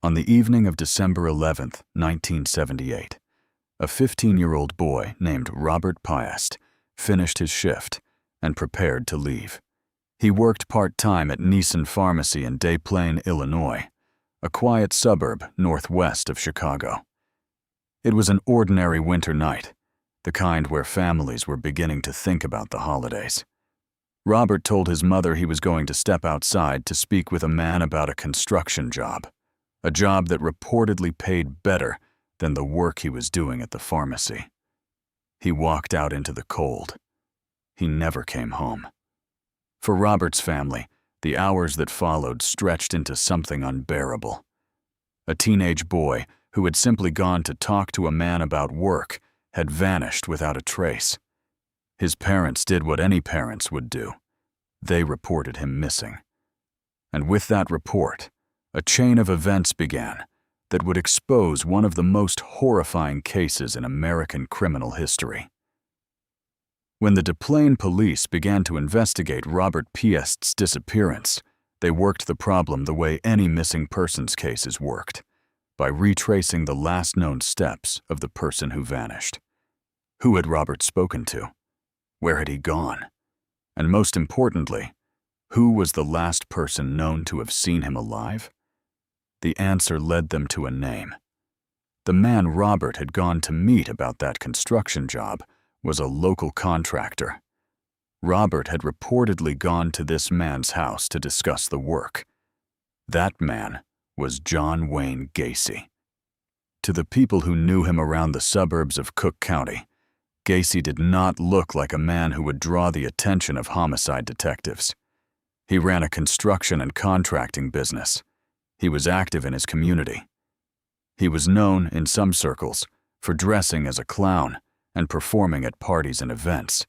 On the evening of December 11, 1978, a 15-year-old boy named Robert Piest finished his shift and prepared to leave. He worked part-time at Nissan Pharmacy in Des Plaines, Illinois, a quiet suburb northwest of Chicago. It was an ordinary winter night, the kind where families were beginning to think about the holidays. Robert told his mother he was going to step outside to speak with a man about a construction job, a job that reportedly paid better than the work he was doing at the pharmacy. He walked out into the cold. He never came home. For Robert's family, the hours that followed stretched into something unbearable. A teenage boy who had simply gone to talk to a man about work had vanished without a trace. His parents did what any parents would do. They reported him missing. And with that report, a chain of events began that would expose one of the most horrifying cases in American criminal history. When the Des Plaines police began to investigate Robert Piest's disappearance, they worked the problem the way any missing persons cases worked, by retracing the last known steps of the person who vanished. Who had Robert spoken to? Where had he gone? And most importantly, who was the last person known to have seen him alive? The answer led them to a name. The man Robert had gone to meet about that construction job was a local contractor. Robert had reportedly gone to this man's house to discuss the work. That man was John Wayne Gacy. To the people who knew him around the suburbs of Cook County, Gacy did not look like a man who would draw the attention of homicide detectives. He ran a construction and contracting business. He was active in his community. He was known, in some circles, for dressing as a clown and performing at parties and events,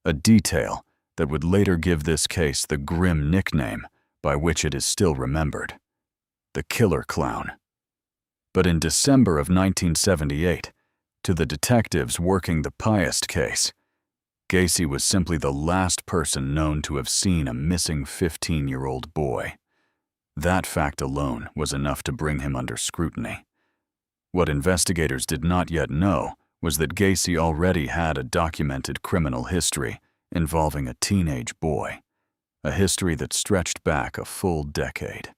a detail that would later give this case the grim nickname by which it is still remembered, the Killer Clown. But in December of 1978, to the detectives working the Piest case, Gacy was simply the last person known to have seen a missing 15-year-old boy. That fact alone was enough to bring him under scrutiny. What investigators did not yet know was that Gacy already had a documented criminal history involving a teenage boy, a history that stretched back a full decade.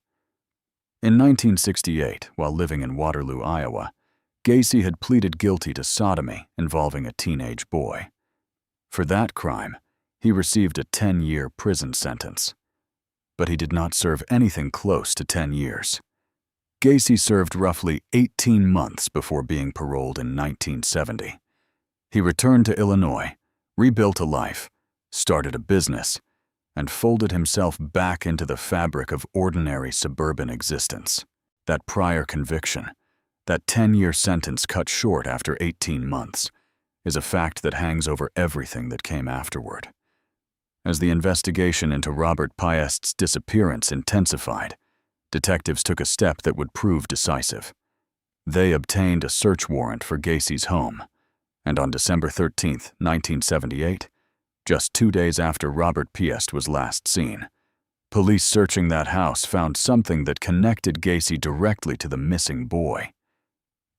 In 1968, while living in Waterloo, Iowa, Gacy had pleaded guilty to sodomy involving a teenage boy. For that crime, he received a 10-year prison sentence. But he did not serve anything close to 10 years. Gacy served roughly 18 months before being paroled in 1970. He returned to Illinois, rebuilt a life, started a business, and folded himself back into the fabric of ordinary suburban existence. That prior conviction, that 10-year sentence cut short after 18 months, is a fact that hangs over everything that came afterward. As the investigation into Robert Piest's disappearance intensified, detectives took a step that would prove decisive. They obtained a search warrant for Gacy's home, and on December 13, 1978, just 2 days after Robert Piest was last seen, police searching that house found something that connected Gacy directly to the missing boy.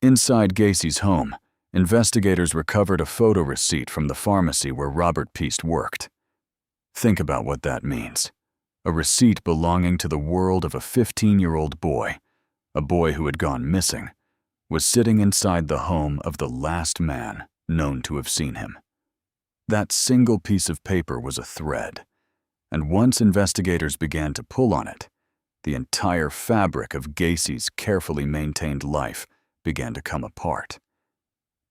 Inside Gacy's home, investigators recovered a photo receipt from the pharmacy where Robert Piest worked. Think about what that means. A receipt belonging to the world of a 15-year-old boy, a boy who had gone missing, was sitting inside the home of the last man known to have seen him. That single piece of paper was a thread, and once investigators began to pull on it, the entire fabric of Gacy's carefully maintained life began to come apart.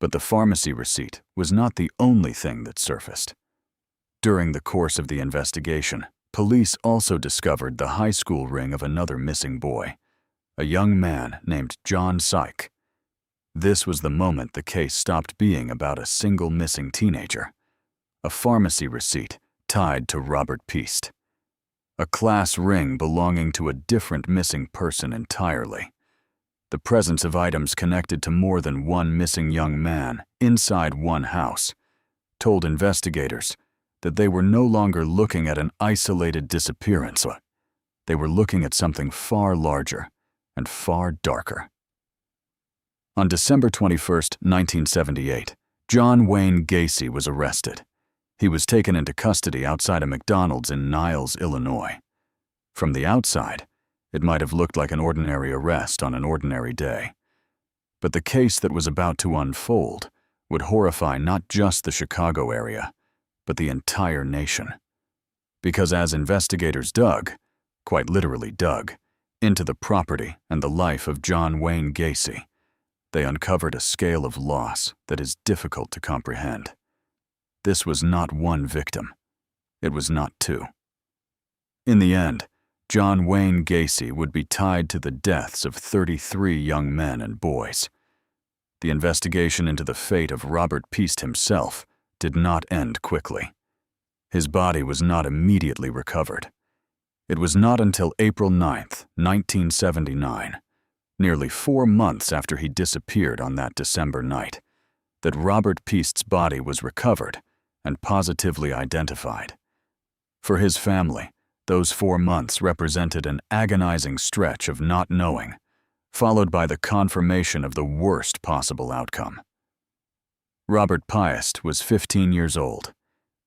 But the pharmacy receipt was not the only thing that surfaced. During the course of the investigation, police also discovered the high school ring of another missing boy, a young man named John Syke. This was the moment the case stopped being about a single missing teenager. A pharmacy receipt tied to Robert Piest. A class ring belonging to a different missing person entirely. The presence of items connected to more than one missing young man inside one house told investigators that they were no longer looking at an isolated disappearance. They were looking at something far larger, and far darker. On December 21, 1978, John Wayne Gacy was arrested. He was taken into custody outside a McDonald's in Niles, Illinois. From the outside, it might have looked like an ordinary arrest on an ordinary day. But the case that was about to unfold would horrify not just the Chicago area, but the entire nation. Because as investigators dug, quite literally dug, into the property and the life of John Wayne Gacy, they uncovered a scale of loss that is difficult to comprehend. This was not one victim. It was not two. In the end, John Wayne Gacy would be tied to the deaths of 33 young men and boys. The investigation into the fate of Robert Piest himself did not end quickly. His body was not immediately recovered. It was not until April 9, 1979, nearly 4 months after he disappeared on that December night, that Robert Piest's body was recovered and positively identified. For his family, those 4 months represented an agonizing stretch of not knowing, followed by the confirmation of the worst possible outcome. Robert Piest was 15 years old.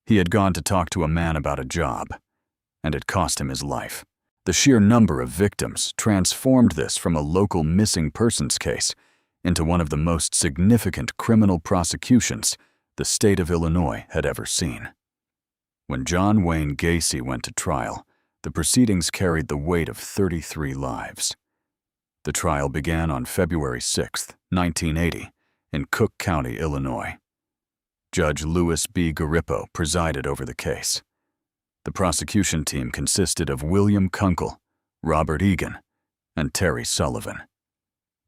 He had gone to talk to a man about a job, and it cost him his life. The sheer number of victims transformed this from a local missing persons case into one of the most significant criminal prosecutions the state of Illinois had ever seen. When John Wayne Gacy went to trial, the proceedings carried the weight of 33 lives. The trial began on February 6, 1980, in Cook County, Illinois. Judge Louis B. Garippo presided over the case. The prosecution team consisted of William Kunkel, Robert Egan, and Terry Sullivan.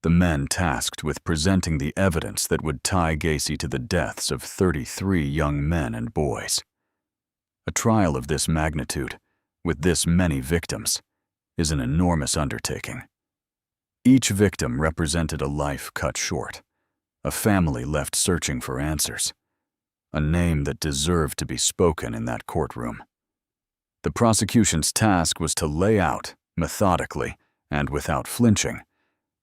The men tasked with presenting the evidence that would tie Gacy to the deaths of 33 young men and boys. A trial of this magnitude, with this many victims, is an enormous undertaking. Each victim represented a life cut short, a family left searching for answers, a name that deserved to be spoken in that courtroom. The prosecution's task was to lay out, methodically and without flinching,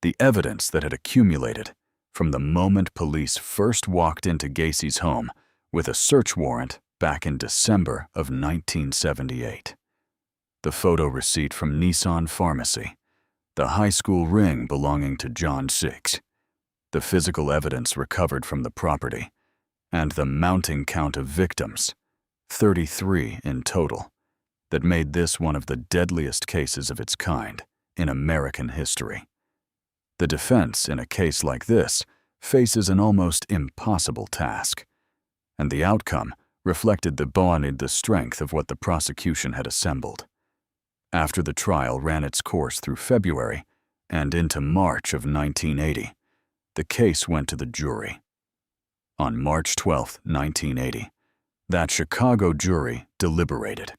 the evidence that had accumulated from the moment police first walked into Gacy's home with a search warrant back in December of 1978. The photo receipt from Nissan Pharmacy, the high school ring belonging to John Six, the physical evidence recovered from the property, and the mounting count of victims, 33 in total, that made this one of the deadliest cases of its kind in American history. The defense in a case like this faces an almost impossible task, and the outcome reflected the strength of what the prosecution had assembled. After the trial ran its course through February and into March of 1980, the case went to the jury. On March 12, 1980, that Chicago jury deliberated.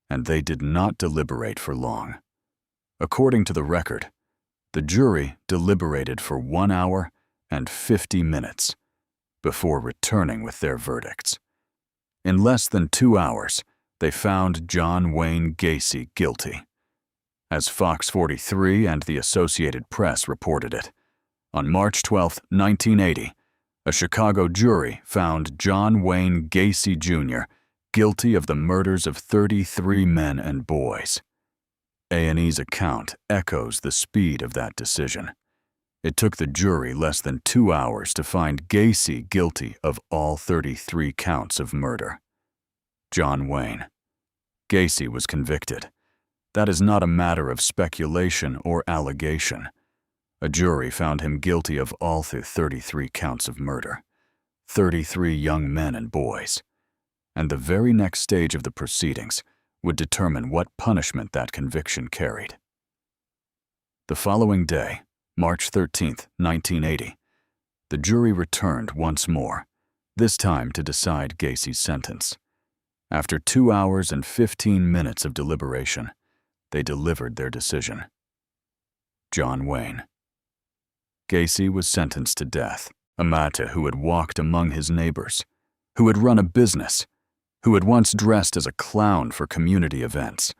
And they did not deliberate for long. According to the record, the jury deliberated for 1 hour and 50 minutes before returning with their verdicts. In less than 2 hours, they found John Wayne Gacy guilty. As Fox 43 and the Associated Press reported it, on March 12, 1980, a Chicago jury found John Wayne Gacy Jr. guilty of the murders of 33 men and boys. A&E's account echoes the speed of that decision. It took the jury less than 2 hours to find Gacy guilty of all 33 counts of murder. John Wayne. Gacy was convicted. That is not a matter of speculation or allegation. A jury found him guilty of all 33 counts of murder, 33 young men and boys. And the very next stage of the proceedings would determine what punishment that conviction carried. The following day, March 13, 1980, the jury returned once more, this time to decide Gacy's sentence. After 2 hours and 15 minutes of deliberation, they delivered their decision. John Wayne. Gacy was sentenced to death, a man who had walked among his neighbors, who had run a business, who had once dressed as a clown for community events,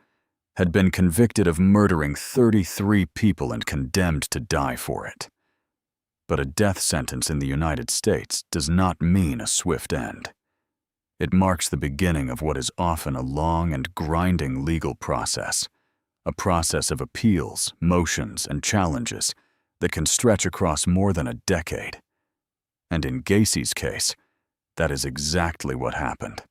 had been convicted of murdering 33 people and condemned to die for it. But a death sentence in the United States does not mean a swift end. It marks the beginning of what is often a long and grinding legal process, a process of appeals, motions, and challenges that can stretch across more than a decade. And in Gacy's case, that is exactly what happened.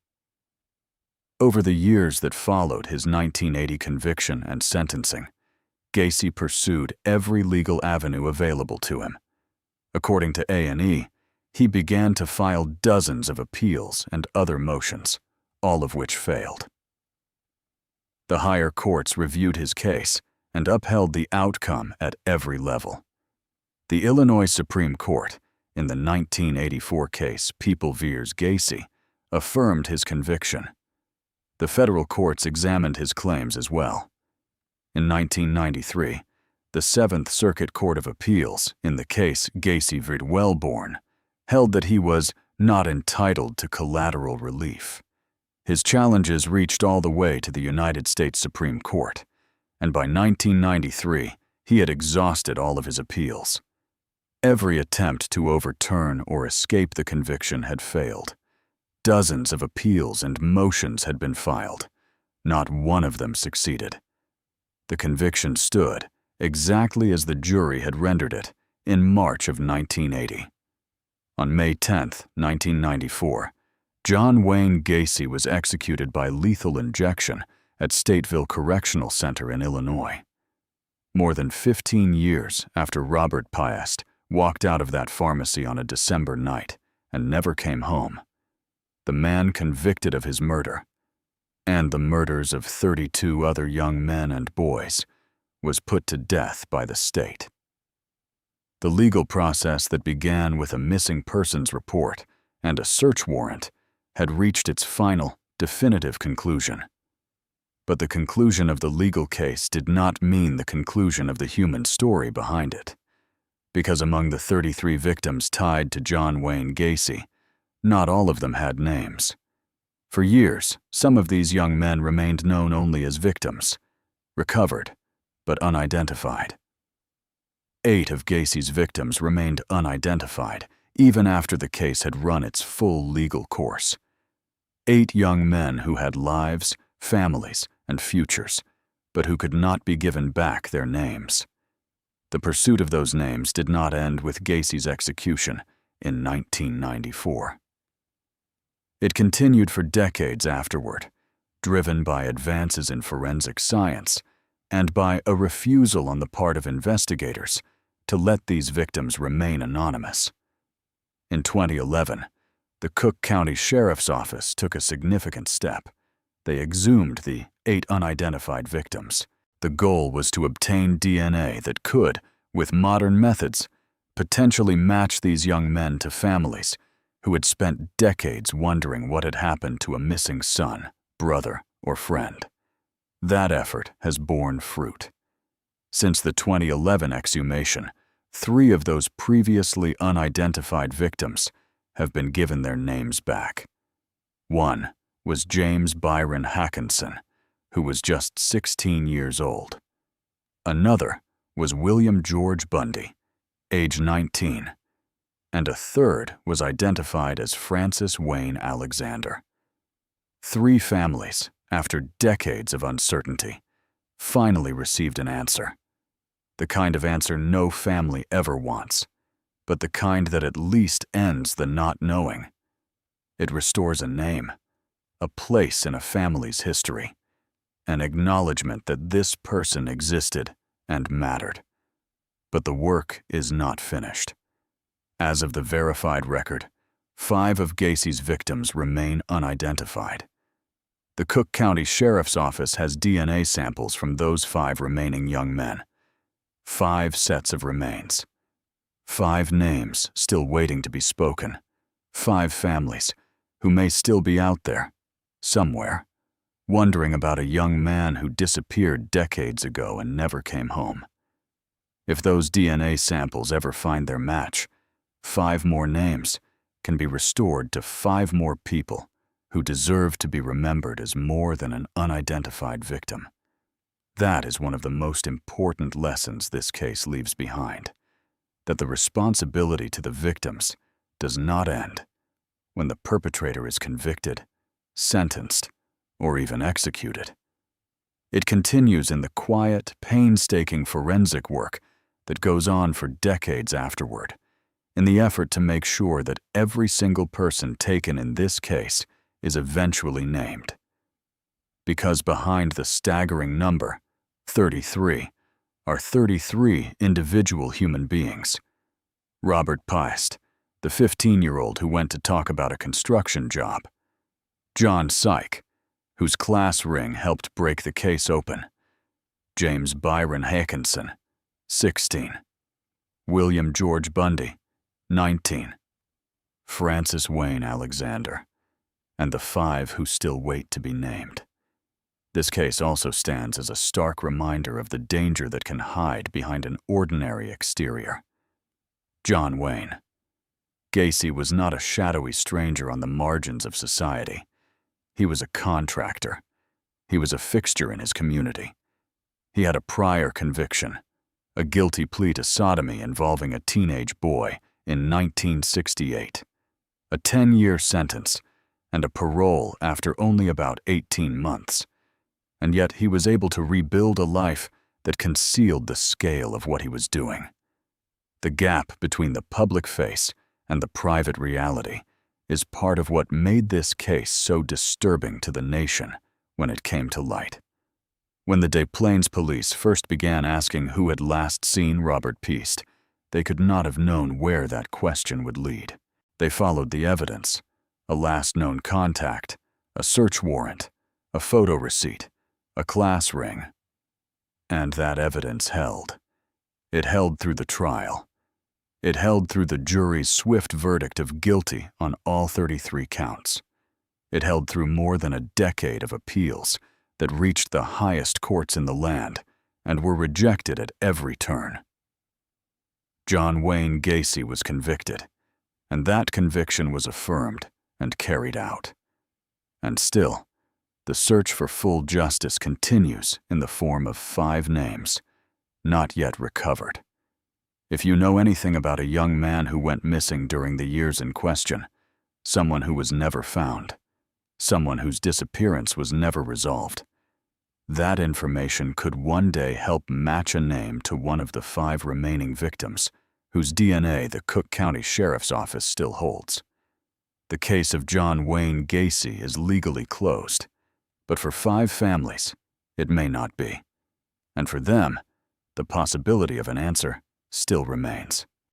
Over the years that followed his 1980 conviction and sentencing, Gacy pursued every legal avenue available to him. According to A&E, he began to file dozens of appeals and other motions, all of which failed. The higher courts reviewed his case and upheld the outcome at every level. The Illinois Supreme Court, in the 1984 case People v. Gacy, affirmed his conviction. The federal courts examined his claims as well. In 1993, the Seventh Circuit Court of Appeals, in the case Gacy v. Wellborn, held that he was not entitled to collateral relief. His challenges reached all the way to the United States Supreme Court, and by 1993, he had exhausted all of his appeals. Every attempt to overturn or escape the conviction had failed. Dozens of appeals and motions had been filed. Not one of them succeeded. The conviction stood, exactly as the jury had rendered it, in March of 1980. On May 10, 1994, John Wayne Gacy was executed by lethal injection at Stateville Correctional Center in Illinois. More than 15 years after Robert Piest walked out of that pharmacy on a December night and never came home, the man convicted of his murder, and the murders of 32 other young men and boys, was put to death by the state. The legal process that began with a missing persons report and a search warrant had reached its final, definitive conclusion. But the conclusion of the legal case did not mean the conclusion of the human story behind it, because among the 33 victims tied to John Wayne Gacy, not all of them had names. For years, some of these young men remained known only as victims, recovered, but unidentified. 8 of Gacy's victims remained unidentified, even after the case had run its full legal course. 8 young men who had lives, families, and futures, but who could not be given back their names. The pursuit of those names did not end with Gacy's execution in 1994. It continued for decades afterward, driven by advances in forensic science and by a refusal on the part of investigators to let these victims remain anonymous. In 2011, the Cook County Sheriff's Office took a significant step. They exhumed the 8 unidentified victims. The goal was to obtain DNA that could, with modern methods, potentially match these young men to families who had spent decades wondering what had happened to a missing son, brother, or friend. That effort has borne fruit. Since the 2011 exhumation, 3 of those previously unidentified victims have been given their names back. One was James Byron Hackinson, who was just 16 years old. Another was William George Bundy, age 19, and a third was identified as Francis Wayne Alexander. 3 families, after decades of uncertainty, finally received an answer. The kind of answer no family ever wants, but the kind that at least ends the not knowing. It restores a name, a place in a family's history, an acknowledgement that this person existed and mattered. But the work is not finished. As of the verified record, 5 of Gacy's victims remain unidentified. The Cook County Sheriff's Office has DNA samples from those 5 remaining young men. 5 sets of remains. 5 names still waiting to be spoken. 5 families who may still be out there, somewhere, wondering about a young man who disappeared decades ago and never came home. If those DNA samples ever find their match, 5 more names can be restored to 5 more people who deserve to be remembered as more than an unidentified victim. That is one of the most important lessons this case leaves behind, that the responsibility to the victims does not end when the perpetrator is convicted, sentenced, or even executed. It continues in the quiet, painstaking forensic work that goes on for decades afterward, in the effort to make sure that every single person taken in this case is eventually named. Because behind the staggering number, 33, are 33 individual human beings. Robert Piest, the 15-year-old who went to talk about a construction job. John Syke, whose class ring helped break the case open. James Byron Hackinson, 16. William George Bundy, 19. Francis Wayne Alexander, and the 5 who still wait to be named. This case also stands as a stark reminder of the danger that can hide behind an ordinary exterior. John Wayne Gacy was not a shadowy stranger on the margins of society. He was a contractor. He was a fixture in his community. He had a prior conviction, a guilty plea to sodomy involving a teenage boy in 1968, a 10-year sentence, and a parole after only about 18 months. And yet he was able to rebuild a life that concealed the scale of what he was doing. The gap between the public face and the private reality is part of what made this case so disturbing to the nation when it came to light. When the Des Plaines police first began asking who had last seen Robert Piest, they could not have known where that question would lead. They followed the evidence: a last known contact, a search warrant, a photo receipt, a class ring. And that evidence held. It held through the trial. It held through the jury's swift verdict of guilty on all 33 counts. It held through more than a decade of appeals that reached the highest courts in the land and were rejected at every turn. John Wayne Gacy was convicted, and that conviction was affirmed and carried out. And still, the search for full justice continues in the form of 5 names, not yet recovered. If you know anything about a young man who went missing during the years in question, someone who was never found, someone whose disappearance was never resolved, that information could one day help match a name to one of the 5 remaining victims, whose DNA the Cook County Sheriff's Office still holds. The case of John Wayne Gacy is legally closed, but for 5 families, it may not be. And for them, the possibility of an answer still remains.